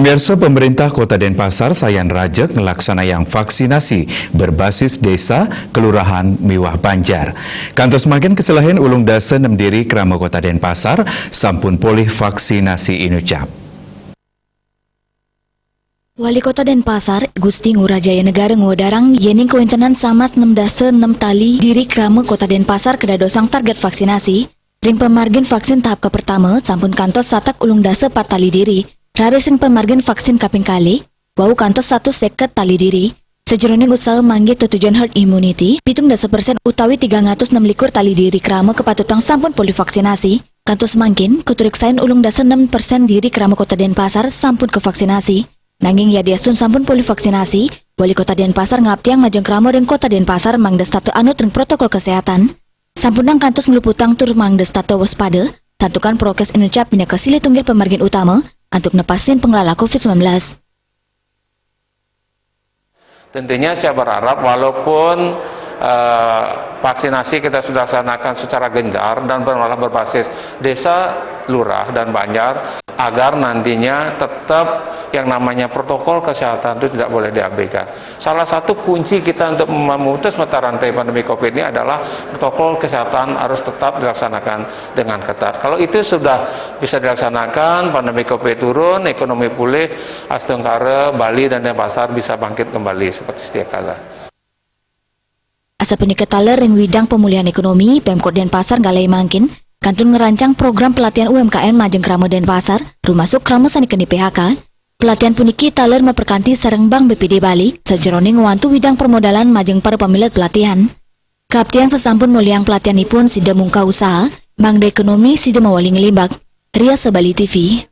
Pamirsa, pemerintah Kota Denpasar sayan rajek ngelaksana vaksinasi berbasis desa Kelurahan Miwah Banjar. Kantos makin keselahan ulung dasa nemdiri Krama Kota Denpasar sampun polih vaksinasi inucap. Wali Kota Denpasar, Gusti Ngurajaya Negara Ngudarang yening kewentenan samas 6 tali diri Krama Kota Denpasar kedadosang target vaksinasi. Ring pemargin vaksin tahap pertama sampun kantos satak ulung dasa 4 tali diri. Rarising pemargin vaksin kaping kali, wau kantos 150 tali diri. Sejeroning usaha manggih tujuan herd immunity, 70% utawi 306 likur tali diri Krama kepatutang sampun poli vaksinasi. Kantos mangkin, kuturiksain ulung dasa 6% diri Krama Kota Denpasar sampun ke vaksinasi. Nanging yadiasun sampun poli vaksinasi, Wali Kota Denpasar ngaptiang majeng Krama dan Kota Denpasar mangdes tato anut ring protokol kesehatan. Sampunang kantos ngeluputang tur mangdes tato waspada, tentukan prokes inucap bina kesili tunggil pemargin utama, untuk nepasin pengelola COVID-19. Tentunya saya berharap walaupun vaksinasi kita sudah laksanakan secara gencar dan berbasis desa, lurah, dan banjar, agar nantinya tetap yang namanya protokol kesehatan itu tidak boleh diabaikan. Salah satu kunci kita untuk memutus mata rantai pandemi COVID ini adalah protokol kesehatan harus tetap dilaksanakan dengan ketat. Kalau itu sudah bisa dilaksanakan, pandemi COVID turun, ekonomi pulih, Astungkara, Bali, dan Denpasar bisa bangkit kembali seperti sedia kala. Asa penikah taler ring widang pemulihan ekonomi, Pemkot Denpasar galai mangkin, kantun ngerancang program pelatihan UMKM majeng Krama Denpasar, rumasuk Krama sanikan di PHK. Pelatihan puniki taler memperkanti sareng Bank BPD Bali, sejeroning ngewantu widang permodalan majeng para pemilik pelatihan. Kaptiang sesampun muliang pelatihan ipun sida mungka usaha, Mangda ekonomi sida mawali ngelimbak, Ria Sebali TV.